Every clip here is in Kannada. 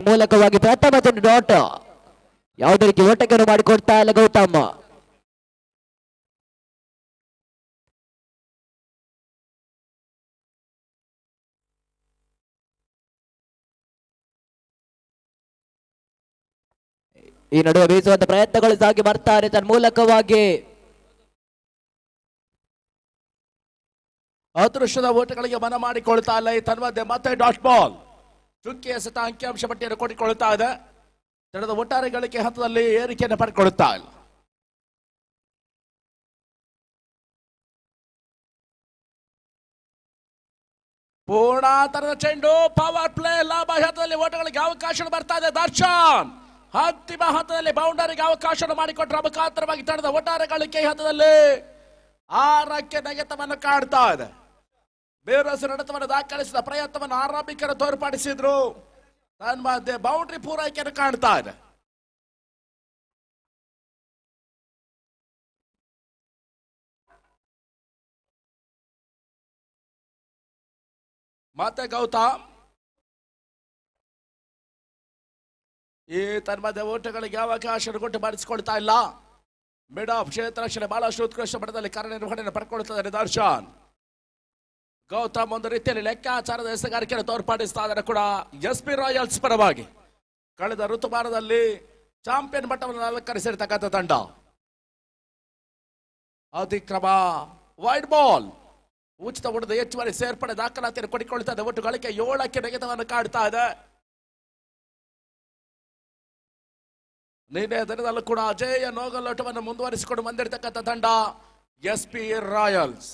ಮೂಲಕವಾಗಿ ಪ್ರಥಮ ಚೆಂಡು ಡಾಟ್. ಯಾವುದೇ ರೀತಿ ಓಟವನ್ನು ಮಾಡಿಕೊಡ್ತಾ ಇಲ್ಲ ಗೌತಮ್. ಈ ನಡುವೆ ಬೀಸುವಂತ ಪ್ರಯತ್ನಗಳು ಸಾಗಿ ಬರ್ತಾರೆ ತನ್ಮೂಲಕವಾಗಿ ಅದೃಷ್ಟದ ಓಟಗಳಿಗೆ ಮನ ಮಾಡಿಕೊಳ್ತಾ ಇಲ್ಲ. ಈ ತನ್ಮಧ್ಯೆ ಮತ್ತೆ ಡಾಟ್ ಬಾಲ್ ಚುಕ್ಕಿ ಎಸೆತ ಅಂಕಿಅಂಶ ಪಟ್ಟಿಯನ್ನು ಕೊಟ್ಟಿಕೊಳ್ತಾ ಇದೆ. ತಂಡದ ಒಟ್ಟಾರೆ ಗಳಿಕೆ ಹಂತದಲ್ಲಿ ಏರಿಕೆಯನ್ನು ಪಡೆದುಕೊಳ್ಳುತ್ತಾ ಇಲ್ಲ. ಪೂರ್ಣಾಂತರದ ಚೆಂಡು ಪವರ್ ಪ್ಲೇ ಲಾಭ ಹಂತದಲ್ಲಿ ಓಟಗಳಿಗೆ ಅವಕಾಶ ಬರ್ತಾ ಇದೆ. ದರ್ಶನ್ ಅಂತಿಮ ಹಂತದಲ್ಲಿ ಬೌಂಡರಿಗೆ ಅವಕಾಶ ಮಾಡಿಕೊಟ್ಟರೆ ಮುಖಾಂತರವಾಗಿ ತಂಡದ ಒಟ್ಟಾರೆ ಗಳಿಕೆ ಹಂತದಲ್ಲಿ 6ಕ್ಕೆ ನೆಗೆತವನ್ನು ಕಾಡ್ತಾ ಇದೆ. ಬೇರಸ ನಡೆತವನ್ನು ದಾಖಲಿಸಿದ ಪ್ರಯತ್ನವನ್ನು ಆರಂಭಿಕರು ತೋರ್ಪಡಿಸಿದ್ರು. ತನ್ಮಧ್ಯೆ ಬೌಂಡ್ರಿ ಪೂರೈಕೆಯನ್ನು ಕಾಣ್ತಾ ಇದೆ. ಮತ್ತೆ ಗೌತಮ್ ಈ ತನ್ಮಧ್ಯೆ ಓಟಗಳಿಗೆ ಅವಕಾಶ ಕೊಟ್ಟು ಮಾಡಿಸಿಕೊಳ್ತಾ ಇಲ್ಲ. ಮಿಡ್ ಆಫ್ ಕ್ಷೇತ್ರ ರಕ್ಷಣೆ ಬಹಳಷ್ಟು ಉತ್ಕೃಷ್ಟ ಮಟ್ಟದಲ್ಲಿ ಕಾರ್ಯನಿರ್ವಹಣೆಯನ್ನು ಪಡ್ಕೊಳ್ತಿದ್ದಾರೆ ದರ್ಶನ್. ಗೌತಮ್ ಒಂದು ರೀತಿಯಲ್ಲಿ ಲೆಕ್ಕಾಚಾರದ ಎಸೆಗಾರಿಕೆಯನ್ನು ತೋರ್ಪಡಿಸ್ತಾ ಇದ್ದಾರೆ ಕೂಡ ಎಸ್ಪಿ ರಾಯಲ್ಸ್ ಪರವಾಗಿ. ಕಳೆದ ಋತುಮಾನದಲ್ಲಿ ಚಾಂಪಿಯನ್ ಮಟ್ಟವನ್ನು ಅಲಂಕರಿಸಿರ್ತಕ್ಕಂಥ ತಂಡ. ಅತಿಕ್ರಮ ವೈಡ್ ಬಾಲ್ ಉಚಿತ ಹೊಡೆದ ಹೆಚ್ಚುವರಿ ಸೇರ್ಪಡೆ ದಾಖಲಾತಿಯನ್ನು ಕೊಡಿಕೊಳ್ತಾ ಇದೆ. ಒಟ್ಟು ಗಳಿಕೆ 7ಕ್ಕೆ ನೆಗೆತವನ್ನು ಕಾಡ್ತಾ ಇದೆ. ನಿನ್ನೆ ದಿನದಲ್ಲೂ ಕೂಡ ಅಜೇಯ ನೋಗಲೋಟವನ್ನು ಮುಂದುವರಿಸಿಕೊಂಡು ಬಂದಿರತಕ್ಕಂಥ ತಂಡ ಎಸ್ಪಿ ರಾಯಲ್ಸ್.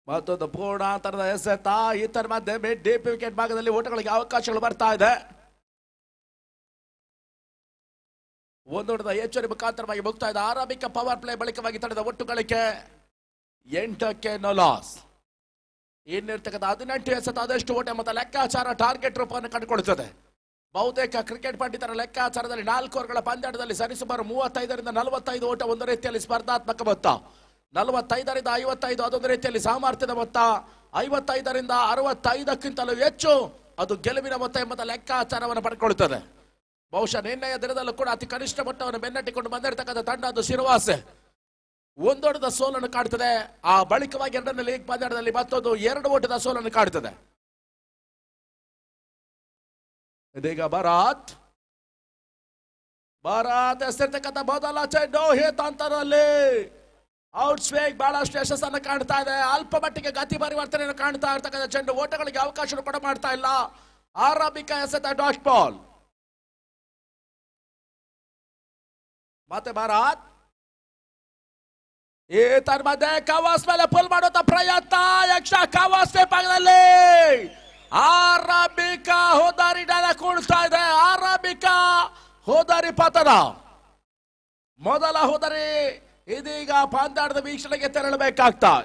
ಮತ್ತೊಂದು ಪೂರ್ಣಾಂತರದ ಎಸೆತ. ಇತರ ಮಧ್ಯೆ ಮಿಡ್ ಡೀಪ್ ವಿಕೆಟ್ ಭಾಗದಲ್ಲಿ ಓಟಗಳಿಗೆ ಅವಕಾಶಗಳು ಬರ್ತಾ ಇದೆ. ಒಂದು ಹೊಡೆದ ಹೆಚ್ಚುವರಿ ಮುಖಾಂತರವಾಗಿ ಮುಕ್ತಾ ಇದೆ. ಆರಂಭಿಕ ಪವರ್ ಪ್ಲೇ ಬಳಿಕವಾಗಿ ತಂಡದ ಒಟ್ಟು ಗಳಿಕೆ 8ಕ್ಕೆ ನೋ ಲಾಸ್. ಇನ್ನಿರ್ತಕ್ಕಂಥ 18 ಎಸೆತ ಅದೆಷ್ಟು ಓಟ ಮತ್ತು ಲೆಕ್ಕಾಚಾರ ಟಾರ್ಗೆಟ್ ರೂಪವನ್ನು ಕಂಡುಕೊಳ್ಳುತ್ತದೆ. ಬಹುತೇಕ ಕ್ರಿಕೆಟ್ ಪಂಡಿತರ ಲೆಕ್ಕಾಚಾರದಲ್ಲಿ 4 ಓವರ್ಗಳ ಪಂದ್ಯಾಟದಲ್ಲಿ ಸರಿಸುಮಾರು 35ರಿಂದ 45 ಓಟ ಒಂದು ರೀತಿಯಲ್ಲಿ ಸ್ಪರ್ಧಾತ್ಮಕ ಮೊತ್ತ, 45ರಿಂದ 55 ಅದೊಂದು ರೀತಿಯಲ್ಲಿ ಸಾಮರ್ಥ್ಯದ ಮೊತ್ತ, 55ರಿಂದ 65ಕ್ಕಿಂತಲೂ ಹೆಚ್ಚು ಅದು ಗೆಲುವಿನ ಮೊತ್ತ ಎಂಬ ಲೆಕ್ಕಾಚಾರವನ್ನು ಪಡ್ಕೊಳ್ಳುತ್ತದೆ. ಬಹುಶಃ ನಿನ್ನೆಯ ದಿನದಲ್ಲೂ ಕೂಡ ಅತಿ ಕನಿಷ್ಠ ಮೊತ್ತವನ್ನು ಬೆನ್ನಟ್ಟಿಕೊಂಡು ಬಂದಿರತಕ್ಕಂಥ ತಂಡ ಅದು ಶಿರವಾಸೆ. ಒಂದೊಡ್ಡ ಸೋಲನ್ನು ಕಾಡ್ತದೆ. ಆ ಬಳಿಕವಾಗಿ 2ನೇ ಲೀಗ್ ಪಂದ್ಯದಲ್ಲಿ ಮತ್ತೊಂದು 2 ಓಟದ ಸೋಲನ್ನು ಕಾಡ್ತದೆ. ಇದೀಗ ಭಾರತ್ ಎಸೆರ್ತಕ್ಕಂಥ ಮೊದಲ ಚೆಂಡು ಹಿತಾಂತರದಲ್ಲಿ ಔಟ್ ಸ್ವೇಗ್ ಬಹಳಷ್ಟು ಯಶಸ್ಸನ್ನು ಕಾಣ್ತಾ ಇದೆ. ಅಲ್ಪ ಮಟ್ಟಿಗೆ ಗತಿ ಪರಿವರ್ತನೆಯನ್ನು ಕಾಣ್ತಾ ಇರ್ತಕ್ಕಂಥ ಚೆಂಡು ಓಟಗಳಿಗೆ ಅವಕಾಶ ಕೂಡ ಮಾಡ್ತಾ ಇಲ್ಲ. ಆರಂಭಿಕ ಎಸೆತ ಡಾಟ್ ಬಾಲ್. ಮತ್ತೆ ಭಾರತ್ ಈ ತನ್ಮಧ್ಯೆ ಕವಾಸ್ ಮೇಲೆ ಪುಲ್ ಮಾಡುವಂತ ಪ್ರಯತ್ನ. ಯಕ್ಷ ಕವಾಸ್ ಭಾಗದಲ್ಲಿ ಆರಂಭಿಕ ಹೋದಾರಿ ಕೂಡ್ತಾ ಇದೆ. ಆರಂಭಿಕ ಹೋದಾರಿ ಪತನ. ಮೊದಲ ಹೋದಾರಿ ಇದೀಗ ಪಂದ್ಯಾಟದ ವೀಕ್ಷಣೆಗೆ ತೆರಳಬೇಕಾಗ್ತಾ.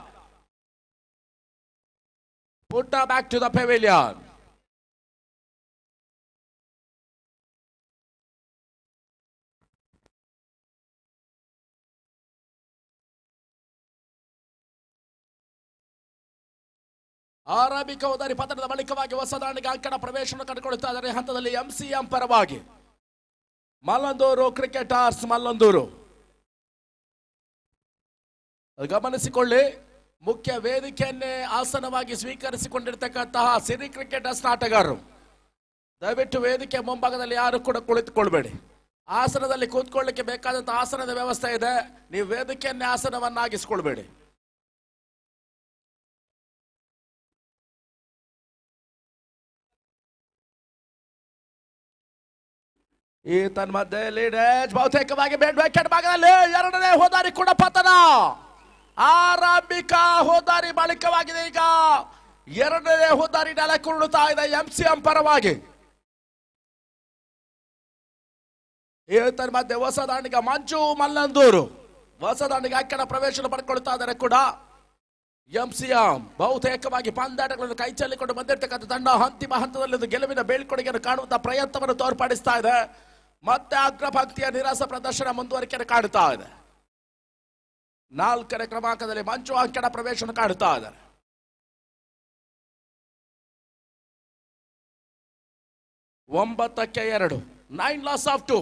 ಪುಟ್ಟ ಬ್ಯಾಕ್ ಟು ದ ಪೆವಿಲಿಯನ್. ಆರಂಭಿಕ ಹೋದಾರಿ ಪತನದ ಬಳಿಕವಾಗಿ ಹೊಸ ದಾಂಡಿಗೆ ಅಂಕಣ ಪ್ರವೇಶವನ್ನು ಕಂಡುಕೊಳ್ಳುತ್ತಾ ಇದ್ದಾರೆ. ಹಂತದಲ್ಲಿ ಎಂಸಿಎಂ ಪರವಾಗಿ ಮಲ್ಲಂದೂರು ಕ್ರಿಕೆಟರ್ಸ್ ಮಲ್ಲಂದೂರು. ಗಮನಿಸಿಕೊಳ್ಳಿ, ಮುಖ್ಯ ವೇದಿಕೆಯನ್ನೇ ಆಸನವಾಗಿ ಸ್ವೀಕರಿಸಿಕೊಂಡಿರ್ತಕ್ಕಂತಹ ಸಿರಿ ಕ್ರಿಕೆಟರ್ಸ್ ಆಟಗಾರರು ದಯವಿಟ್ಟು ವೇದಿಕೆ ಮುಂಭಾಗದಲ್ಲಿ ಯಾರು ಕೂಡ ಕುಳಿತುಕೊಳ್ಬೇಡಿ. ಆಸನದಲ್ಲಿ ಕೂತ್ಕೊಳ್ಳಿಕ್ಕೆ ಬೇಕಾದಂತಹ ಆಸನದ ವ್ಯವಸ್ಥೆ ಇದೆ. ನೀವು ವೇದಿಕೆಯನ್ನೇ ಆಸನವನ್ನಾಗಿಸಿಕೊಳ್ಬೇಡಿ. ಈ ತನ್ಮಧ್ಯೆ ಲೀಡೇಜ್ ಬಹುತೇಕವಾಗಿ ಮಿಡ್ ವಿಕೆಟ್ ಭಾಗದಲ್ಲಿ 2ನೇ ಹೋದಾರಿ ಕೂಡ ಪತನ. ಆರಂಭಿಕ ಹೋದಾರಿ ಬಳಿಕವಾಗಿದೆ. ಈಗ 2ನೇ ಹೋದಾರಿ ನೆಲಕುರುಳುತ್ತಾ ಇದೆ ಎಂಸಿಎಂ ಪರವಾಗಿ. ಈ ತನ್ಮಧ್ಯೆ ಹೊಸ ದಾಂಡಿಗ ಮಂಜು ಮಲ್ಲಂದೂರು ಹೊಸ ದಾಂಡಿಗೆ ಅಂಕಣ ಪ್ರವೇಶ ಪಡ್ಕೊಳ್ತಾ ಇದ್ದಾರೆ ಕೂಡ ಎಂಸಿಎಂ. ಬಹುತೇಕವಾಗಿ ಪಂದ್ಯಾಟಗಳನ್ನು ಕೈ ಚೆಲ್ಲಿಕೊಂಡು ಬಂದಿರತಕ್ಕಂಥ ತಂಡ ಅಂತಿಮ ಹಂತದಲ್ಲಿ ಗೆಲುವಿನ ಬೀಳ್ಕೊಡುಗೆಯನ್ನು ಕಾಣುವಂತಹ ಪ್ರಯತ್ನವನ್ನು ತೋರ್ಪಡಿಸ್ತಾ ಇದೆ. ಮತ್ತೆ ಅಗ್ರಭಕ್ತಿಯ ನಿರಾಸ ಪ್ರದರ್ಶನ ಮುಂದುವರಿಕೆಯನ್ನು ಕಾಡುತ್ತಾ ಇದೆ. 4ನೇ ಕ್ರಮಾಂಕದಲ್ಲಿ ಮಂಜು ಅಂಕಣ ಪ್ರವೇಶವನ್ನು ಕಾಡುತ್ತಾ ಇದ್ದಾರೆ. 9-2, 9 ಲಾಸ್ ಆಫ್ 2.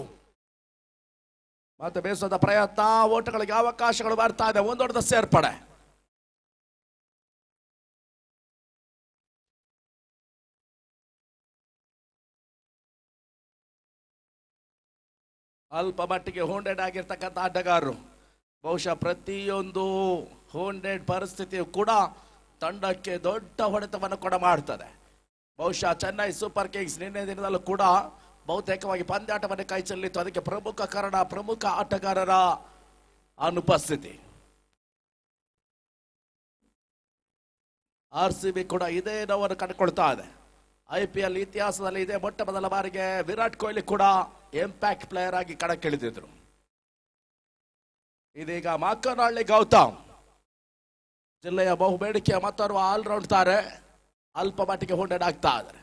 ಮತ್ತೆ ಬೇಸದ ಪ್ರಯತ್ನ, ಓಟಗಳಿಗೆ ಅವಕಾಶಗಳು ಬರ್ತಾ ಇದೆ. ಒಂದೊಡ್ಡ ಸೇರ್ಪಡೆ. ಅಲ್ಪ ಮಟ್ಟಿಗೆ ಹೋಂಡೆಡ್ ಆಗಿರ್ತಕ್ಕಂಥ ಆಟಗಾರರು. ಬಹುಶಃ ಪ್ರತಿಯೊಂದು ಹೋಂಡೆಡ್ ಪರಿಸ್ಥಿತಿಯು ಕೂಡ ತಂಡಕ್ಕೆ ದೊಡ್ಡ ಹೊಡೆತವನ್ನು ಕೂಡ ಮಾಡ್ತದೆ. ಬಹುಶಃ ಚೆನ್ನೈ ಸೂಪರ್ ಕಿಂಗ್ಸ್ ನಿನ್ನೆ ದಿನದಲ್ಲೂ ಕೂಡ ಬಹುತೇಕವಾಗಿ ಪಂದ್ಯಾಟವನ್ನು ಕೈ ಚೆಲ್ಲಿತ್ತು. ಅದಕ್ಕೆ ಪ್ರಮುಖ ಕಾರಣ ಪ್ರಮುಖ ಆಟಗಾರರ ಅನುಪಸ್ಥಿತಿ. RCB ಕೂಡ ಇದೇ ನೋವನ್ನು ಕಂಡುಕೊಳ್ತಾ ಇದೆ. IPL ಇತಿಹಾಸದಲ್ಲಿ ಇದೇ ಮೊಟ್ಟ ಮೊದಲ ಬಾರಿಗೆ ವಿರಾಟ್ ಕೊಹ್ಲಿ ಕೂಡ ಇಂಪ್ಯಾಕ್ಟ್ ಪ್ಲೇಯರ್ ಆಗಿ ಕಣಕ್ಕಿಳಿದಿದ್ರು. ಇದೀಗ ಮಾಕನಹಳ್ಳಿ ಗೌತಮ್ ಜಿಲ್ಲೆಯ ಬಹುಬೇಡಿಕೆಯ ಮತ್ತೋರ್ವ ಆಲ್ರೌಂಡ್ ತಾರೆ ಅಲ್ಪ ಮಟ್ಟಿಗೆ ಹೋಂಡೆಡ್ ಆಗ್ತಾ ಇದ್ದಾರೆ.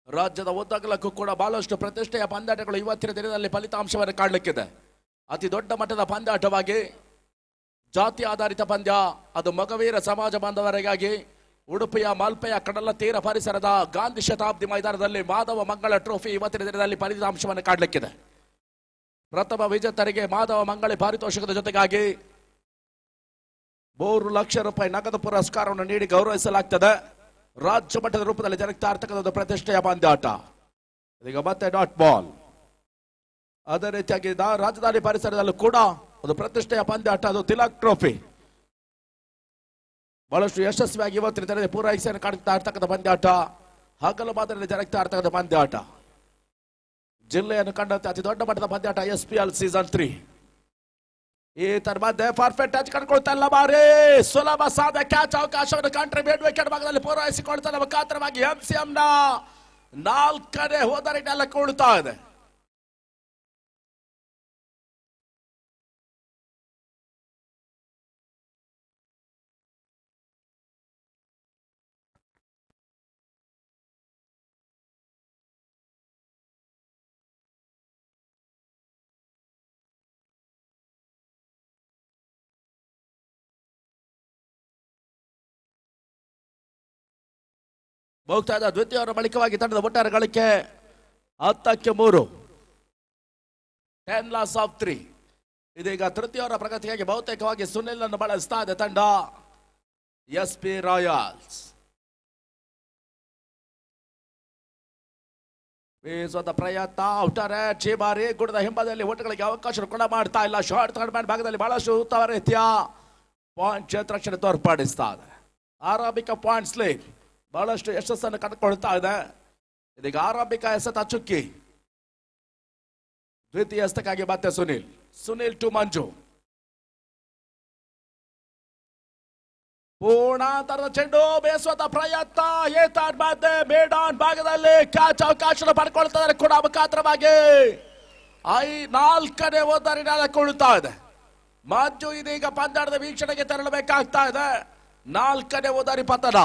ರಾಜ್ಯದ ಉದ್ದಗಲಕ್ಕೂ ಕೂಡ ಬಹಳಷ್ಟು ಪ್ರತಿಷ್ಠೆಯ ಪಂದ್ಯಾಟಗಳು ಇವತ್ತಿನ ದಿನದಲ್ಲಿ ಫಲಿತಾಂಶವನ್ನು ಕಾಣಲಿಕ್ಕಿದೆ. ಅತಿ ದೊಡ್ಡ ಮಟ್ಟದ ಪಂದ್ಯಾಟವಾಗಿ ಜಾತಿ ಆಧಾರಿತ ಪಂದ್ಯ, ಅದು ಮಗವೀರ ಸಮಾಜ ಬಾಂಧವರಿಗಾಗಿ ಉಡುಪಿಯ ಮಲ್ಪೆಯ ಕಡಲ ತೀರ ಪರಿಸರದ ಗಾಂಧಿ ಶತಾಬ್ದಿ ಮೈದಾನದಲ್ಲಿ ಮಾಧವ ಮಂಗಳ ಟ್ರೋಫಿ ಇವತ್ತಿನ ದಿನದಲ್ಲಿ ಫಲಿತಾಂಶವನ್ನು ಕಾಣಲಿಕ್ಕಿದೆ. ಪ್ರಥಮ ವಿಜೇತರಿಗೆ ಮಾಧವ ಮಂಗಳಿ ಪಾರಿತೋಷಕದ ಜೊತೆಗಾಗಿ 3 ಲಕ್ಷ ರೂಪಾಯಿ ನಗದು ಪುರಸ್ಕಾರವನ್ನು ನೀಡಿ ಗೌರವಿಸಲಾಗ್ತದೆ. ರಾಜ್ಯ ಮಟ್ಟದ ರೂಪದಲ್ಲಿ ಜರುಗ್ತಾ ಇರ್ತಕ್ಕಂಥ ಪ್ರತಿಷ್ಠೆಯ ಪಂದ್ಯಾಟ. ಇದೀಗ ಮತ್ತೆ ಡಾಟ್ ಬಾಲ್. ಅದೇ ರೀತಿಯಾಗಿ ರಾಜಧಾನಿ ಪರಿಸರದಲ್ಲೂ ಕೂಡ ಒಂದು ಪ್ರತಿಷ್ಠೆಯ ಪಂದ್ಯಾಟ, ಅದು ತಿಲಕ್ ಟ್ರೋಫಿ. ಬಹಳಷ್ಟು ಯಶಸ್ವಿಯಾಗಿ ಇವತ್ತಿನ ದಿನದಲ್ಲಿ ಪೂರೈಕೆಯನ್ನು ಕಾಣ್ತಾ ಇರ್ತಕ್ಕಂಥ ಪಂದ್ಯಾಟ, ಹಗಲು ಮಾದರಿಯಲ್ಲಿ ಜರುಗ್ತಾ ಇರ್ತಕ್ಕಂಥ ಪಂದ್ಯಾಟ. ಜಿಲ್ಲೆಯನ್ನು ಕಂಡಂತೆ ಅತಿ ದೊಡ್ಡ ಮಟ್ಟದ ಪಂದ್ಯಾಟ SPL ಸೀಸನ್ 3. ಈ ತರ ಮಧ್ಯೆ ಪರ್ಫೆಕ್ಟ್ ಟಚ್ ಕಂಡುಕೊಳ್ತಾ ಇಲ್ಲ, ಬಾರಿ ಸುಲಭ ಸಾಧ ಕ್ಯಾಚ್ ಅವಕಾಶವನ್ನು ಕಾಂಟ್ರಿಬ್ಯೂಟ್ ವಿಕೆಟ್ ಭಾಗದಲ್ಲಿ ಪೂರೈಸಿಕೊಳ್ತಾ ಮುಖಾಂತರವಾಗಿ MCM ನ 4ನೇ ಹೋದರಿನೆಲ್ಲ ಕೂಡುತ್ತಾ ಇದೆ. ಹೋಗ್ತಾ ಇದ್ದ ದ್ವಿತೀಯವರ ಬಳಿಕವಾಗಿ ತಂಡದ ಒಟ್ಟಾರೆ ಗಳಿಕೆ 10-3, 10 ಲಾಸ್ ಆಫ್ 3. ಇದೀಗ ತೃತೀಯವರ ಪ್ರಗತಿಗಾಗಿ ಬಹುತೇಕವಾಗಿ ಸುನಿಲ್ ಅನ್ನು ಬಳಸ್ತಾ ಇದೆ ತಂಡ SP ರಾಯಲ್ಸ್. ಬೀಸುವಂತ ಪ್ರಯತ್ನ, ಔಟರ್ ಚೀಮಾರಿ ಗುಡದ ಹಿಂಬದಿಯಲ್ಲಿ ಒಟ್ಟುಗಳಿಗೆ ಅವಕಾಶ ಕೂಡ ಮಾಡ್ತಾ ಇಲ್ಲ. ಶಾರ್ಟ್ ಥರ್ಡ್ ಮ್ಯಾನ್ ಭಾಗದಲ್ಲಿ ಬಹಳಷ್ಟು ಉತ್ತಮ ರೀತಿಯ ಪಾಯಿಂಟ್ ಕ್ಷೇತ್ರಕ್ಷಣೆ ತೋರ್ಪಡಿಸ್ತಾ ಇದೆ. ಆರಂಭಿಕ ಪಾಯಿಂಟ್ಸ್ ಲೀಗ್ ಬಹಳಷ್ಟು ಯಶಸ್ಸನ್ನು ಕಂಡುಕೊಳ್ತಾ ಇದೆ. ಇದೀಗ ಆರಂಭಿಕ ಎಸೆತ ಚುಕ್ಕಿ, ದ್ವಿತೀಯ ಎಸೆತಕ್ಕಾಗಿ ಮತ್ತೆ ಸುನಿಲ್ ಟು ಮಂಜು. ಪೂರ್ಣಾಂತರದ ಚೆಂಡು, ಬೇಸುವಂತ ಪ್ರಯತ್ನ, ಏತಾಡ್ ಮಧ್ಯೆ ಮೇಡಾನ್ ಭಾಗದಲ್ಲಿ ಕ್ಯಾಚ್ ಅವಕಾಶ ಪಡ್ಕೊಳ್ತಾರೆ ಕೂಡ ಮುಖಾಂತರವಾಗಿ 4ನೇ ಓದರಿನೆಲ್ಲ ಕೊಡುತ್ತಾ ಇದೆ. ಮಂಜು ಇದೀಗ ಪಂದ್ಯಾಟದ ವೀಕ್ಷಣೆಗೆ ತೆರಳಬೇಕಾಗ್ತಾ ಇದೆ. 4ನೇ ಓದರಿ ಪತನ.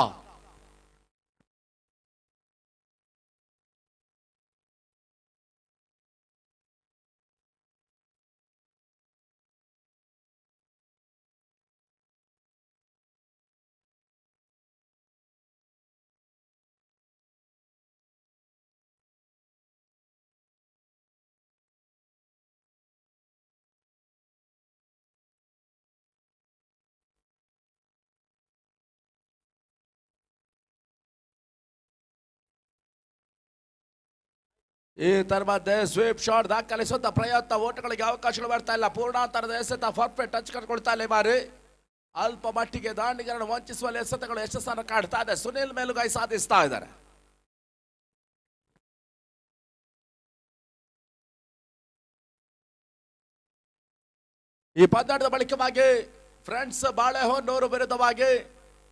ಈ ತರ ಮಧ್ಯೆ ಸ್ವೀಪ್ ಶಾಟ್ ದಾಖಲಿಸುವಂತ ಪ್ರಯತ್ನ, ಓಟಗಳಿಗೆ ಅವಕಾಶಗಳು ಬರ್ತಾ ಇಲ್ಲ. ಪೂರ್ಣಾಂತರದ ಎಸೆತ ಪರ್ಫೆಕ್ಟ್ ಟಚ್ ಕಂಡುಕೊಳ್ತಾ ಇಲ್ಲ. ಬಾರಿ ಅಲ್ಪ ಮಟ್ಟಿಗೆ ದಾಂಡಿಗರನ್ನು ವಂಚಿಸುವಲ್ಲಿ ಎಸೆತಗಳು ಯಶಸ್ಸನ್ನು ಕಾಡ್ತಾ ಇದೆ. ಸುನಿಲ್ ಮೇಲುಗೈ ಸಾಧಿಸ್ತಾ ಇದ್ದಾರೆ. ಈ ಪಂದ್ಯಾಟದ ಬಳಿಕವಾಗಿ ಫ್ರೆಂಡ್ಸ್ ಬಾಳೆಹೊನ್ನೂರು ವಿರುದ್ಧವಾಗಿ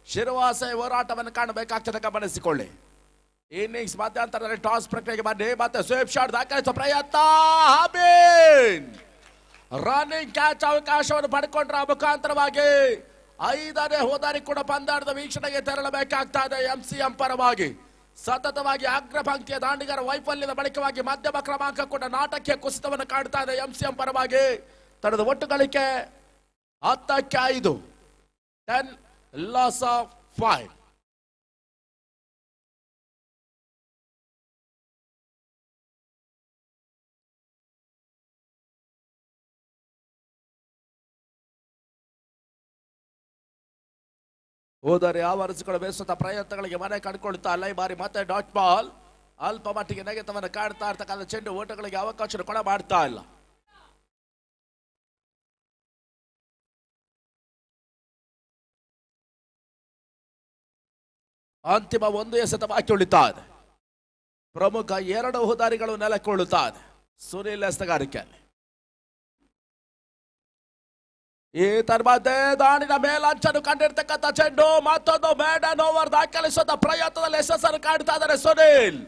ಶಿರವಾಸೆ ಹೋರಾಟವನ್ನು ಕಾಣಬೇಕಾಗ್ತದೆ, ಗಮನಿಸಿಕೊಳ್ಳಿ. ಇನ್ನಿಂಗ್ಸ್ ಮಧ್ಯಂತರದಲ್ಲಿ ಟಾಸ್ ಪ್ರಕ್ರಿಯೆಗೆ ಬಂದು ಮತ್ತೆ ಸ್ವೀಪ್ ಶಾಟ್ ದಾಖಲಿಸುವ ಪ್ರಯತ್ನ, ರನ್ನಿಂಗ್ ಕ್ಯಾಚ್ ಅವಕಾಶವನ್ನು ಪಡ್ಕೊಂಡ್ರ ಮುಖಾಂತರವಾಗಿ 5ನೇ ಹೋದಾರಿ ಕೂಡ ಪಂದ್ಯಾಟದ ವೀಕ್ಷಣೆಗೆ ತೆರಳಬೇಕಾಗ್ತಾ ಇದೆ MCM ಪರವಾಗಿ. ಸತತವಾಗಿ ಅಗ್ರಪಂಕ್ತಿಯ ದಾಂಡಿಗರ ವೈಫಲ್ಯದ ಬಳಿಕವಾಗಿ ಮಧ್ಯಮ ಕ್ರಮಾಂಕ ಕೂಡ ನಾಟಕೀಯ ಕುಸಿತವನ್ನು ಕಾಡ್ತಾ ಇದೆ ಎಂಸಿಎಂ ಪರವಾಗಿ. ತನ್ನದ ಒಟ್ಟು ಗಳಿಕೆ 10-5, 10 loss of 5. ಹೋದರೆ ಆವರಿಸಿಕೊಳ್ಳ ಬೇಸುತ್ತ ಪ್ರಯತ್ನಗಳಿಗೆ ಮನೆ ಕಂಡುಕೊಳ್ತಾ ಇಲ್ಲ. ಈ ಬಾರಿ ಮತ್ತೆ ಡಾಟ್ ಬಾಲ್ ಅಲ್ಪ ಮಟ್ಟಿಗೆ ನೆಗೆತವನ್ನು ಕಾಡ್ತಾ ಇರ್ತಕ್ಕಂಥ ಚೆಂಡು ಓಟಗಳಿಗೆ ಅವಕಾಶ ಕೂಡ ಮಾಡ್ತಾ ಇಲ್ಲ. ಅಂತಿಮ 1 ಎಸೆತ ಬಾಕಿ ಉಳಿತಾ ಇದೆ. ಪ್ರಮುಖ 2 ಹುದಾರಿಗಳು ನೆಲಕ್ಕೊಳ್ಳುತ್ತಾ ಇದೆ ಸುನಿಲ್ ಎಸ್ತಗಾರಿಕೆಯಲ್ಲಿ. ಈ ತರ್ಮಧ್ಯೆ ದಾಣಿನ ಮೇಲಂಚನ್ನು ಕಂಡಿರ್ತಕ್ಕಂಥ ಚೆಂಡು ಮತ್ತೊಂದು ಮೇಡನ್ ಓವರ್ ದಾಖಲಿಸುವ ಪ್ರಯತ್ನದಲ್ಲಿ ಯಶಸ್ಸನ್ನು ಕಾಡ್ತಾ ಇದ್ದಾರೆ ಸುನಿಲ್.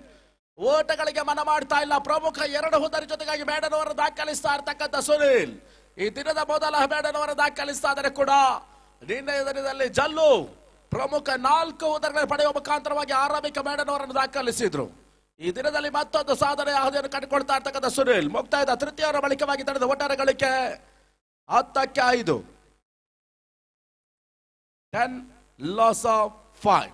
ಓಟಗಳಿಗೆ ಮನ ಮಾಡ್ತಾ ಇಲ್ಲ. ಪ್ರಮುಖ 2 ಹುದಾರಿ ಜೊತೆಗಾಗಿ ಮೇಡನ್ ಓವರ್ ದಾಖಲಿಸ್ತಾ ಇರ್ತಕ್ಕಂಥ ಸುನಿಲ್ ಈ ದಿನದ ಮೊದಲ ಮೇಡನ್ ಓವರ್ ದಾಖಲಿಸ್ತಾ ಇದ್ದಾರೆ ಕೂಡ. ನಿನ್ನೆ ದಿನದಲ್ಲಿ ಜಲ್ಲು ಪ್ರಮುಖ 4 ಹುದ್ದೆಗಳನ್ನು ಪಡೆಯುವ ಮುಖಾಂತರವಾಗಿ ಆರಂಭಿಕ ಮೇಡನ್ ಅವರನ್ನು ದಾಖಲಿಸಿದ್ರು. ಈ ದಿನದಲ್ಲಿ ಮತ್ತೊಂದು ಸಾಧನೆ ಹಾದಿಯನ್ನು ಕಂಡುಕೊಳ್ತಾ ಇರ್ತಕ್ಕಂಥ ಸುನಿಲ್ ಮುಕ್ತಾಯದ ತೃತೀಯವರ ಬಳಿಕವಾಗಿ ತಡೆದ ಒಟ್ಟಾರೆ ಗಳಿಕೆ 10-5, 10 loss of 5.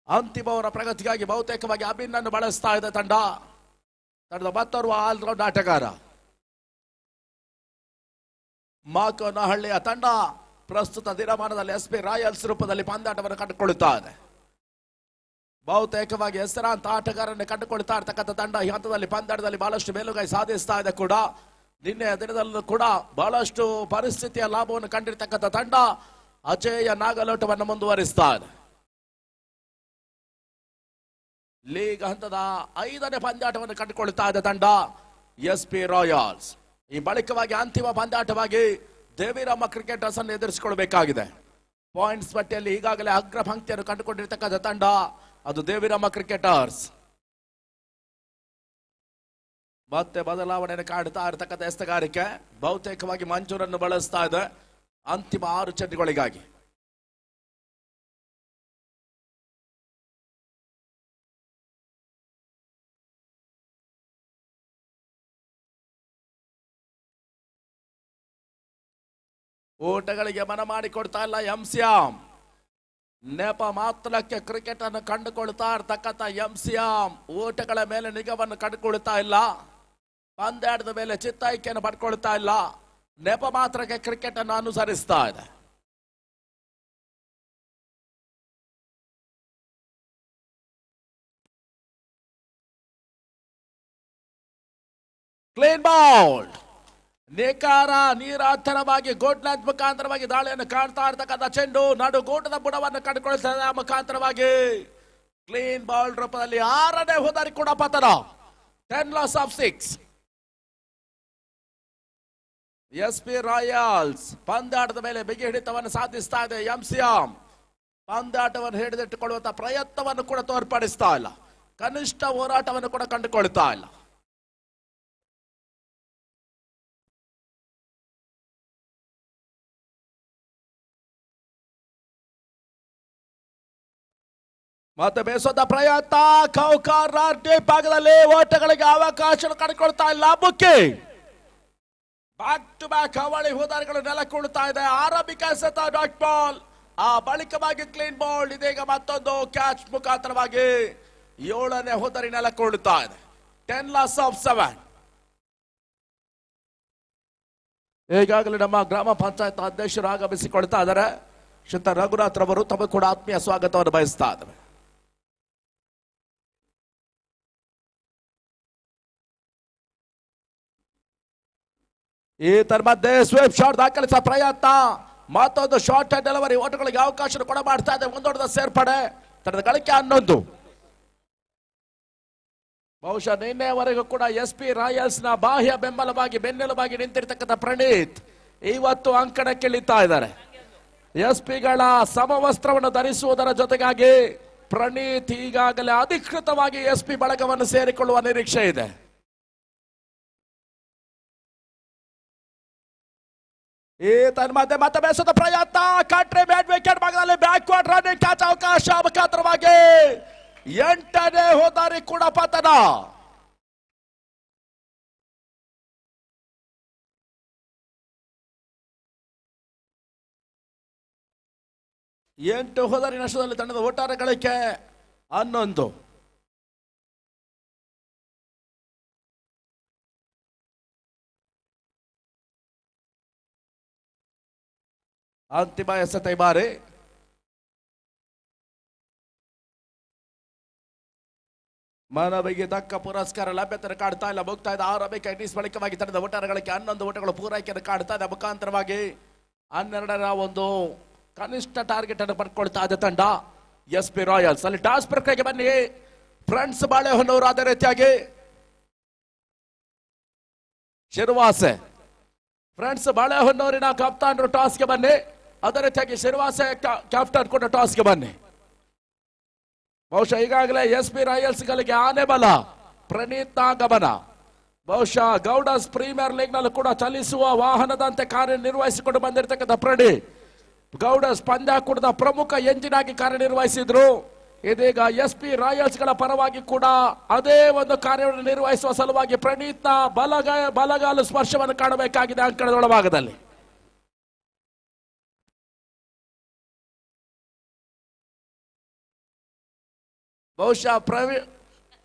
ಅಂತಿಮ ಅವರ ಪ್ರಗತಿಗಾಗಿ ಬಹುತೇಕವಾಗಿ ಅಭಿನ್ನನ್ನು ಬಳಸ್ತಾ ಇದೆ ತಂಡದ ಮತ್ತೋರ್ವ ಆಲ್ರೌಂಡ್ ಆಟಗಾರ ಮಾಕೋನಹಳ್ಳಿಯ ತಂಡ ಪ್ರಸ್ತುತ ದಿನಮಾನದಲ್ಲಿ ಎಸ್ಪಿ ರಾಯಲ್ಸ್ ರೂಪದಲ್ಲಿ ಪಂದ್ಯಾಟವನ್ನು ಕಂಡುಕೊಳ್ಳುತ್ತಾ ಇದೆ. ಬಹುತೇಕವಾಗಿ ಹೆಸರಾಂತ ಆಟಗಾರನ್ನು ಕಂಡುಕೊಳ್ತಾ ಇರ್ತಕ್ಕಂಥ ತಂಡ ಈ ಹಂತದಲ್ಲಿ ಪಂದ್ಯಾಟದಲ್ಲಿ ಬಹಳಷ್ಟು ಮೇಲುಗೈ ಸಾಧಿಸ್ತಾ ಇದೆ ಕೂಡ. ನಿನ್ನೆಯ ದಿನದಲ್ಲೂ ಕೂಡ ಬಹಳಷ್ಟು ಪರಿಸ್ಥಿತಿಯ ಲಾಭವನ್ನು ಕಂಡಿರ್ತಕ್ಕಂಥ ತಂಡ ಅಜೇಯ ನಾಗಲೋಟವನ್ನು ಮುಂದುವರಿಸ್ತಾ ಇದೆ. ಲೀಗ್ ಹಂತದ 5ನೇ ಪಂದ್ಯಾಟವನ್ನು ಕಂಡುಕೊಳ್ಳುತ್ತಾ ಇದೆ ತಂಡ ಎಸ್ಪಿ ರಾಯಲ್ಸ್. ಈ ಬಳಿಕವಾಗಿ ಅಂತಿಮ ಪಂದ್ಯಾಟವಾಗಿ ದೇವಿರಮ್ಮ ಕ್ರಿಕೆಟರ್ಸ್ ಅನ್ನು ಎದುರಿಸಿಕೊಳ್ಳಬೇಕಾಗಿದೆ. ಪಾಯಿಂಟ್ಸ್ ಪಟ್ಟಿಯಲ್ಲಿ ಈಗಾಗಲೇ ಅಗ್ರ ಪಂಕ್ತಿಯನ್ನು ಕಂಡುಕೊಂಡಿರ್ತಕ್ಕಂಥ ತಂಡ ಅದು ದೇವಿರಮ್ಮ ಕ್ರಿಕೆಟರ್ಸ್. ಮತ್ತೆ ಬದಲಾವಣೆಯನ್ನು ಕಾಡುತ್ತಾ ಇರತಕ್ಕಂಥ ಎಸ್ತಗಾರಿಕೆ ಬಹುತೇಕವಾಗಿ ಮಂಜೂರನ್ನು ಬಳಸ್ತಾ ಇದೆ ಅಂತಿಮ 6 ಚೆಂಡುಗಳಿಗಾಗಿ. ಓಟಗಳಿಗೆ ಮನ ಮಾಡಿಕೊಡ್ತಾ ಇಲ್ಲ ಎಂಸಿಎಂ. ನೆಪ ಮಾತ್ರಕ್ಕೆ ಕ್ರಿಕೆಟ್ ಅನ್ನು ಕಂಡುಕೊಳ್ತಾ ಇರ್ತಕ್ಕಂಥ ಎಂಸಿಎಂ ಓಟಗಳ ಮೇಲೆ ನಿಗಾವನ್ನು ಕಂಡುಕೊಳ್ತಾ ಇಲ್ಲ. ಪಂದ್ಯಾಟದ ಮೇಲೆ ಚಿತ್ತಾಯ್ಕೆಯನ್ನು ಪಡ್ಕೊಳ್ತಾ ಇಲ್ಲ. ನೆಪ ಮಾತ್ರಕ್ಕೆ ಕ್ರಿಕೆಟ್ ಅನ್ನು ಅನುಸರಿಸ್ತಾ ಇದೆ. ಕ್ಲೀನ್ ಬೌಲ್ ನೇಕಾರ ನೀರಾಥರವಾಗಿ ಗೋಡ್ ಲೆಂತ್ ಮುಖಾಂತರವಾಗಿ ದಾಳಿಯನ್ನು ಕಾಡ್ತಾ ಇರ್ತಕ್ಕಂಥ ಚೆಂಡು ನಡುಗೂಟದ ಬುಡವನ್ನು ಕಂಡುಕೊಳ್ತಾ ಮುಖಾಂತರವಾಗಿ ಕ್ಲೀನ್ ಬೌಲ್ ರೂಪದಲ್ಲಿ 6ನೇ ಹುದಾರಿ ಕೂಡ ಪತನ. 10 loss of 6. ಎಸ್ಪಿ ರಾಯಲ್ಸ್ ಪಂದ್ಯಾಟದ ಮೇಲೆ ಬಿಗಿ ಹಿಡಿತವನ್ನು ಸಾಧಿಸ್ತಾ ಇದೆ. ಎಂಸಿಎಂ ಪಂದ್ಯಾಟವನ್ನು ಹಿಡಿದಿಟ್ಟುಕೊಳ್ಳುವಂತಹ ಪ್ರಯತ್ನವನ್ನು ಕೂಡ ತೋರ್ಪಡಿಸ್ತಾ ಇಲ್ಲ. ಕನಿಷ್ಠ ಹೋರಾಟವನ್ನು ಕೂಡ ಕಂಡುಕೊಳ್ತಾ ಇಲ್ಲ. ಮತ್ತೆ ಬೇಸೋದ ಪ್ರಯತ್ನ ಕೌಕಾರ ಭಾಗದಲ್ಲಿ ಓಟಗಳಿಗೆ ಅವಕಾಶ ಕಂಡುಕೊಳ್ತಾ ಇಲ್ಲ. ಬುಕ್ಕಿ ಬ್ಯಾಕ್ ಟು ಬ್ಯಾಕ್ ಅವಳಿ ಹೋದಾರಿಗಳು ನೆಲಕೊಳ್ತಾ ಇದೆ. ಆರಂಭಿಕ ಎಸೆತ ಡಾಟ್ ಬಾಲ್, ಆ ಬಳಿಕವಾಗಿ ಕ್ಲೀನ್ ಬಾಲ್. ಇದೀಗ ಮತ್ತೊಂದು ಕ್ಯಾಚ್ ಮುಖಾಂತರವಾಗಿ 7ನೇ ಹೋದಾರಿ ನೆಲಕೊಳ್ತಾ ಇದೆ. 10 loss of 7. ಈಗಾಗಲೇ ನಮ್ಮ ಗ್ರಾಮ ಪಂಚಾಯತ್ ಅಧ್ಯಕ್ಷರು ಆಗಮಿಸಿಕೊಳ್ತಾ ಇದ್ದಾರೆ. ಶ್ರೀ ರಘುನಾಥ್ ರವರು ತಮ್ಮ ಕೂಡ ಆತ್ಮೀಯ ಸ್ವಾಗತವನ್ನು ಬಯಸ್ತಾ ಇದ್ದಾರೆ. ಈ ಮಧ್ಯೆ ಸ್ವೀಪ್ ಶಾಟ್ ದಾಖಲಿಸುವ ಪ್ರಯತ್ನ, ಮತ್ತೊಂದು ಶಾರ್ಟ್ ಡೆಲಿವರಿ ಓಟಗಳಿಗೆ ಅವಕಾಶ ಕೂಡ ಮಾಡ್ತಾ ಇದೆ. ಮುಂದೂಡಿದ ಸೇರ್ಪಡೆ, ತನ್ನದ ಗಳಿಕೆ 11. ಬಹುಶಃ ನಿನ್ನೆವರೆಗೂ ಕೂಡ ಎಸ್ಪಿ ರಾಯಲ್ಸ್ ನ ಬಾಹ್ಯ ಬೆಂಬಲವಾಗಿ ಬೆನ್ನೆಲುಬಾಗಿ ನಿಂತಿರ್ತಕ್ಕಂಥ ಪ್ರಣೀತ್ ಇವತ್ತು ಅಂಕಣಕ್ಕಿಳಿತಾ ಇದ್ದಾರೆ. ಎಸ್ಪಿಗಳ ಸಮವಸ್ತ್ರವನ್ನು ಧರಿಸುವುದರ ಜೊತೆಗಾಗಿ ಪ್ರಣೀತ್ ಈಗಾಗಲೇ ಅಧಿಕೃತವಾಗಿ ಎಸ್ಪಿ ಬಳಗವನ್ನು ಸೇರಿಕೊಳ್ಳುವ ನಿರೀಕ್ಷೆ ಇದೆ. ಈ ತನ್ಮಧ್ಯೆ ಮತ್ತೆ ಬೇಸದ ಪ್ರಯತ್ನ, ಕಂಟ್ರಿ ಬ್ಯಾಟ್ ವಿಕೆಟ್ ಭಾಗದಲ್ಲಿ ಬ್ಯಾಕ್ವರ್ಡ್ ರನ್ನಿಂಗ್ ಕ್ಯಾಚ್ ಅವಕಾಶ ಮುಖಾಂತರವಾಗಿ ಎಂಟನೇ ಹೋದಾರಿ ಕೂಡ ಪತನ. ಎಂಟು ಹೋದಾರಿ ನಷ್ಟದಲ್ಲಿ ತಂಡದ ಒಟ್ಟಾರೆ ಗಳಿಕೆ 11. ಅಂತಿಮ ಎಸೆತ ಈ ಬಾರಿ. ಮನವಿಗೆ ತಕ್ಕ ಪುರಸ್ಕಾರ ಲಭ್ಯತೆ ಕಾಡ್ತಾ ಇಲ್ಲ. ಮುಗ್ತಾ ಇದೆ ಆರಂಭಿಕ ಇನ್ನಿಂಗ್ಸ್ ಬಳಿಕವಾಗಿ ತಂಡದ ಒಟ್ಟಾರೆಗಳಿಗೆ 11 ಓಟಗಳು ಪೂರೈಕೆಯನ್ನು ಕಾಡ್ತಾ ಇದೆ. ಮುಖಾಂತರವಾಗಿ 12ರ ಒಂದು ಕನಿಷ್ಠ ಟಾರ್ಗೆಟ್ ಅನ್ನು ಪಡ್ಕೊಳ್ತಾ ಇದೆ ತಂಡ SP ರಾಯಲ್ಸ್. ಅಲ್ಲಿ ಟಾಸ್ ಪ್ರಕ್ರಿಯೆಗೆ ಬನ್ನಿ ಫ್ರೆಂಡ್ಸ್ ಬಾಳೆಹೊನ್ನೂರು. ಅದೇ ರೀತಿಯಾಗಿ ಶಿರ್ವಾಸೆ ಫ್ರೆಂಡ್ಸ್ ಬಾಳೆಹೊನ್ನೂರಿನ ಕಪ್ತಾನರು ಟಾಸ್ಗೆ ಬನ್ನಿ. ಅದೇ ರೀತಿಯಾಗಿ ಶಿರ್ವಾಸೆ ಕ್ಯಾಪ್ಟನ್ ಕೂಡ ಟಾಸ್ಗೆ ಬನ್ನಿ. ಬಹುಶಃ ಈಗಾಗಲೇ SP ರಾಯಲ್ಸ್ ಗಳಿಗೆ ಆನೆ ಬಲ ಪ್ರಣೀತ್ ನಾಗಮನ. ಬಹುಶಃ ಗೌಡಸ್ ಪ್ರೀಮಿಯರ್ ಲೀಗ್ ನಲ್ಲೂ ಕೂಡ ಚಲಿಸುವ ವಾಹನದಂತೆ ಕಾರ್ಯನಿರ್ವಹಿಸಿಕೊಂಡು ಬಂದಿರತಕ್ಕಂಥ ಪ್ರಣೀತ್ ಗೌಡಸ್ ಪಂದ್ಯಾಕೂಟದ ಪ್ರಮುಖ ಎಂಜಿನ್ ಆಗಿ ಕಾರ್ಯನಿರ್ವಹಿಸಿದ್ರು. ಇದೀಗ SP ರಾಯಲ್ಸ್ ಗಳ ಪರವಾಗಿ ಕೂಡ ಅದೇ ಒಂದು ಕಾರ್ಯವನ್ನು ನಿರ್ವಹಿಸುವ ಸಲುವಾಗಿ ಪ್ರಣೀತ್ ನ ಬಲಗಾಲು ಸ್ಪರ್ಶವನ್ನು ಕಾಣಬೇಕಾಗಿದೆ ಅಂಕಣದ ಒಳಭಾಗದಲ್ಲಿ. ಬಹುಶಃ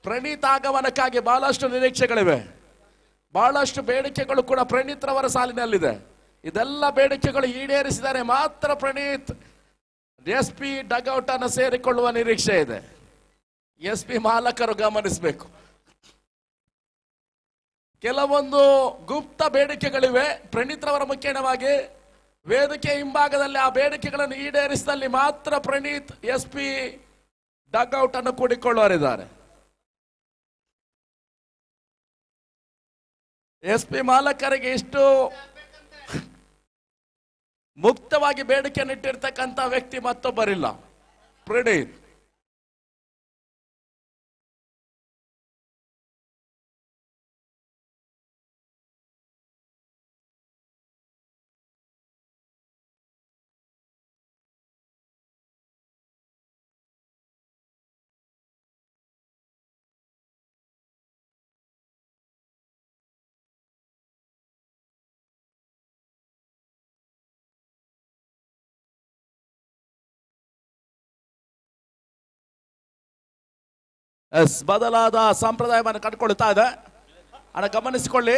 ಪ್ರಣೀತ್ ಆಗಮನಕ್ಕಾಗಿ ಬಹಳಷ್ಟು ನಿರೀಕ್ಷೆಗಳಿವೆ, ಬಹಳಷ್ಟು ಬೇಡಿಕೆಗಳು ಕೂಡ ಪ್ರಣೀತ್ ರವರ ಸಾಲಿನಲ್ಲಿದೆ. ಇದೆಲ್ಲ ಬೇಡಿಕೆಗಳು ಈಡೇರಿಸಿದರೆ ಮಾತ್ರ ಪ್ರಣೀತ್ SP ಡಗ್ಔಟ್ ಅನ್ನು ಸೇರಿಕೊಳ್ಳುವ ನಿರೀಕ್ಷೆ ಇದೆ. SP ಮಾಲಕರು ಗಮನಿಸಬೇಕು. ಕೆಲವೊಂದು ಗುಪ್ತ ಬೇಡಿಕೆಗಳಿವೆ ಪ್ರಣೀತ್ ರವರ ಮುಖ್ಯವಾಗಿ. ವೇದಿಕೆ ಹಿಂಭಾಗದಲ್ಲಿ ಆ ಬೇಡಿಕೆಗಳನ್ನು ಈಡೇರಿಸಿದಲ್ಲಿ ಮಾತ್ರ ಪ್ರಣೀತ್ SP ಡಗ್ಔಟ್ ಅನ್ನು ಕೂಡಿಕೊಳ್ಳುವರಿದ್ದಾರೆ. SP ಮಾಲಕರಿಗೆ ಇಷ್ಟು ಮುಕ್ತವಾಗಿ ಬೇಡಿಕೆಯನ್ನು ಇಟ್ಟಿರ್ತಕ್ಕಂಥ ವ್ಯಕ್ತಿ ಮತ್ತೊಬ್ಬರಿಲ್ಲ, ಪ್ರಣೀತ್. ಬದಲಾದ ಸಂಪ್ರದಾಯವನ್ನು ಕಂಡುಕೊಳ್ತಾ ಇದೆ. ಅನ್ನ ಗಮನಿಸಿಕೊಳ್ಳಿ,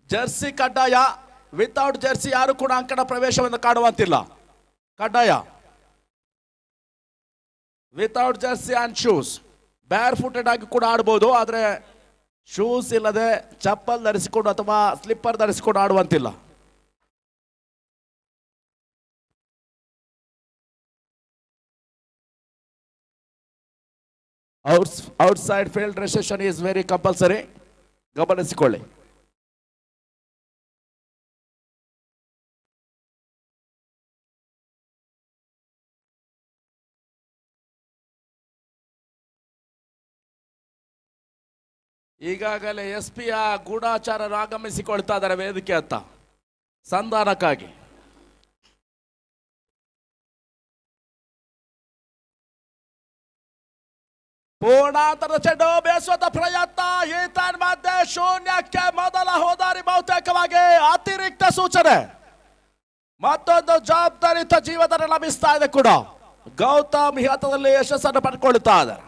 ಜರ್ಸಿ ಕಡ್ಡಾಯ. ವಿತೌಟ್ ಜರ್ಸಿ ಯಾರು ಕೂಡ ಅಂಕಣ ಪ್ರವೇಶವನ್ನು ಕಾಣುವಂತಿಲ್ಲ. ಕಡ್ಡಾಯ ವಿತೌಟ್ ಜರ್ಸಿ ಅಂಡ್ ಶೂಸ್. ಬ್ಯಾರ್ ಫುಟೆಡ್ ಆಗಿ ಕೂಡ ಆಡಬಹುದು, ಆದ್ರೆ ಶೂಸ್ ಇಲ್ಲದೆ ಚಪ್ಪಲ್ ಧರಿಸಿಕೊಂಡು ಅಥವಾ ಸ್ಲಿಪ್ಪರ್ ಧರಿಸಿಕೊಂಡು ಆಡುವಂತಿಲ್ಲ. Outside field restriction is very compulsory. ಗಮನಿಸಿಕೊಳ್ಳಿ. ಈಗಾಗಲೇ SP ಗೂಢಾಚಾರರು ಆಗಮಿಸಿಕೊಳ್ತಾ ಇದ್ದಾರೆ ವೇದಿಕೆ ಹತ್ತ ಸಂಧಾನಕ್ಕಾಗಿ. ಪೂರ್ಣಾಂತರದ ಚೆಂಡು ಬೇಸುವಂತ ಪ್ರಯತ್ನ. ಈತನ್ ಮಧ್ಯೆ ಶೂನ್ಯಕ್ಕೆ ಮೊದಲ ಹೋದಾರಿ ಬಹುತೇಕವಾಗಿ ಅತಿರಿಕ್ತ ಸೂಚನೆ. ಮತ್ತೊಂದು ಜವಾಬ್ದಾರಿಯುತ ಜೀವನ ಲಭಿಸ್ತಾ ಇದೆ ಕೂಡ. ಗೌತಮ್ ಈ ಹಂತದಲ್ಲಿ ಯಶಸ್ಸನ್ನು ಪಡ್ಕೊಳ್ತಾ ಇದ್ದಾರೆ.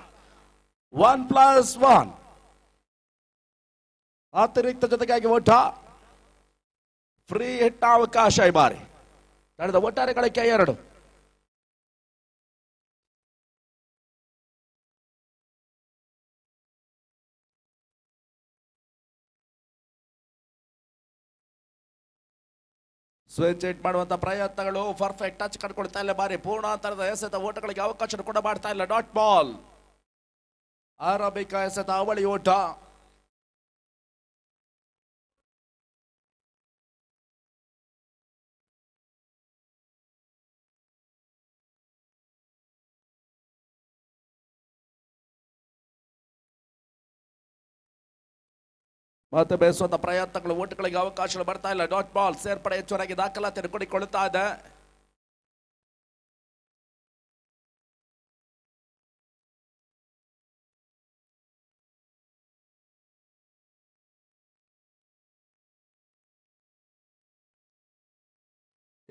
1+1 ಅತಿರಿಕ್ತ ಜೊತೆಗಾಗಿ ಓಟ. ಫ್ರೀ ಹಿಟ್ ಅವಕಾಶ ಈ ಬಾರಿ ನಡೆದ ಒಟ್ಟಾರೆ ಗಳಿಕೆ 2. ಸ್ವಿಚ್ ಹಿಟ್ ಮಾಡುವಂತ ಪ್ರಯತ್ನಗಳು. ಪರ್ಫೆಕ್ಟ್ ಟಚ್ ಕಂಡುಕೊಳ್ತಾ ಇಲ್ಲ ಬಾರಿ. ಪೂರ್ಣಾಂತರದ ಎಸೆತ ಓಟಗಳಿಗೆ ಅವಕಾಶ ಕೂಡ ಮಾಡ್ತಾ ಇಲ್ಲ. Dot ball. ಆರಂಭಿಕ ಎಸೆತ ಅವಳಿ ಓಟ. ಮತ್ತೆ ಬೇಸುವಂತ ಪ್ರಯತ್ನಗಳು. ಓಟಗಳಿಗೆ ಅವಕಾಶಗಳು ಬರ್ತಾ ಇಲ್ಲ. Dot ball. ಸೇರ್ಪಡೆ ಹೆಚ್ಚುವರಾಗಿ ದಾಖಲಾತಿಯನ್ನು ಕೂಡಿಕೊಳ್ಳುತ್ತಾ ಇದೆ.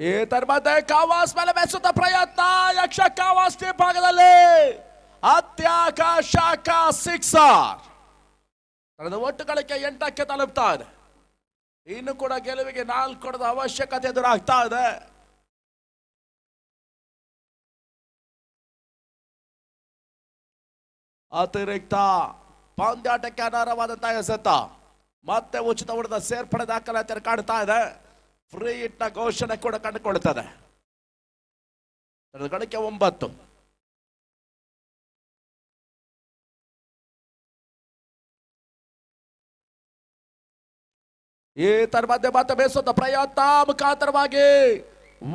ಈ ತರ್ಮಧ್ಯೆ ಕಾವಾಸ್ ಮೇಲೆ ಬೆಸುತ್ತ ಪ್ರಯತ್ನ, ಯಕ್ಷ ಕಾವಾಸ್ ಟೀಮ್ ಭಾಗದಲ್ಲಿ ಅತ್ಯಾಕರ್ಷಕ ಸಿಕ್ಸರ್. ತನ್ನದ ಒಟ್ಟು ಗಳಿಕೆ 8ಕ್ಕೆ ತಲುಪ್ತಾ ಇದೆ. ಇನ್ನು ಕೂಡ ಗೆಲುವಿಗೆ 4 ಕೊಡದ ಅವಶ್ಯಕತೆ ಎದುರಾಗ್ತಾ ಇದೆ. ಅತಿರಿಕ್ತ ಪಂದ್ಯಾಟಕ್ಕೆ ಅನರ್ಹವಾದಂತಹ ಎಸೆತ, ಮತ್ತೆ ಉಚಿತ ಹೊಡೆದ ಸೇರ್ಪಡೆ ದಾಖಲಾತಿ ಕಾಣ್ತಾ ಇದೆ. ಫ್ರೀ ಹಿಟ್ ನ ಘೋಷಣೆ ಕೂಡ ಕಂಡುಕೊಳ್ಳುತ್ತದೆ. ಗಳಿಕೆ 9. ಈ ಮಧ್ಯೆ ಮತ್ತೆ ಬೇಸುತ್ತ ಪ್ರಯತ್ನ ಮುಖಾಂತರವಾಗಿ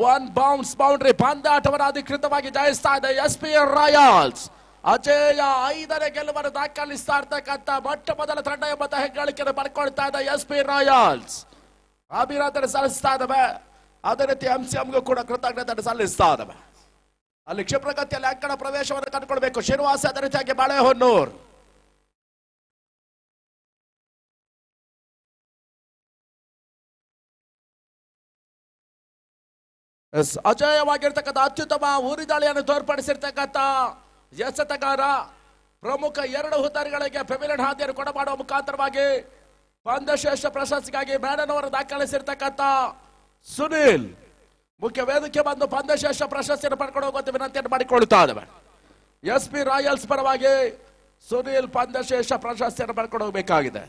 1 ಬೌನ್ಸ್ ಬೌಂಡ್ರಿ ಪಂದ್ಯಾಟವನ್ನು ಅಧಿಕೃತವಾಗಿ ಜಯಿಸ್ತಾ ಇದೆ SP ರಾಯಲ್ಸ್. ಅಜೇಯ 5ನೇ ಗೆಲುವನ್ನು ದಾಖಲಿಸ್ತಾ ಇರ್ತಕ್ಕಂಥ ಮೊಟ್ಟ ಮೊದಲ ತಂಡ ಎಂಬ ಹೆಗ್ಗಳಿಕೆಯನ್ನು ಪಡ್ಕೊಳ್ತಾ ಇದೆ SP ರಾಯಲ್ಸ್. ಅಭಿನಂದನೆ ಸಲ್ಲಿಸ್ತಾ ಇದ್ದಾವೆ. ಅದೇ ರೀತಿ MCMಗೂ ಕೂಡ ಕೃತಜ್ಞತೆ ಸಲ್ಲಿಸ್ತಾ ಇದ್ದಾವೆ. ಅಲ್ಲಿ ಕ್ಷಿಪ್ರಗತಿಯಲ್ಲಿ ಅಂಕಣ ಪ್ರವೇಶವನ್ನು ಕಂಡುಕೊಳ್ಬೇಕು ಶ್ರೀನಿವಾಸ, ಅದೇ ರೀತಿಯಾಗಿ ಬಾಳೆಹೊನ್ನೂರು. ಅಜೇಯವಾಗಿರ್ತಕ್ಕಂಥ ಅತ್ಯುತ್ತಮ ಉರಿದಾಳಿಯನ್ನು ತೋರ್ಪಡಿಸಿರ್ತಕ್ಕಂಥ ಎಸೆತಗಾರ. ಪ್ರಮುಖ 2 ಹುದ್ದೆಗಳಿಗೆ ಪೆವಿಲಿಯನ್ ಹಾದಿಯನ್ನು ಕೊಡಮಾಡುವ ಮುಖಾಂತರವಾಗಿ ಪಂದ್ಯಶ್ರೇಷ್ಠ ಪ್ರಶಸ್ತಿಗಾಗಿ ಮ್ಯಾಡನ್ ಅವರು ದಾಖಲಿಸಿರ್ತಕ್ಕಂಥ ಸುನೀಲ್ ಮುಖ್ಯ ವೇದಿಕೆ ಬಂದು ಪಂದ್ಯಶ್ರೇಷ್ಠ ಪ್ರಶಸ್ತಿಯನ್ನು ಪಡ್ಕೊಂಡು ಹೋಗುವಂತೆ ವಿನಂತಿಯನ್ನು ಮಾಡಿಕೊಳ್ಳುತ್ತಾ ಇದ್ದಾವೆ. SP ರಾಯಲ್ಸ್ ಪರವಾಗಿ ಸುನೀಲ್ ಪಂದ್ಯಶ್ರೇಷ್ಠ ಪ್ರಶಸ್ತಿಯನ್ನು ಪಡ್ಕೊಂಡು ಹೋಗಬೇಕಾಗಿದೆ.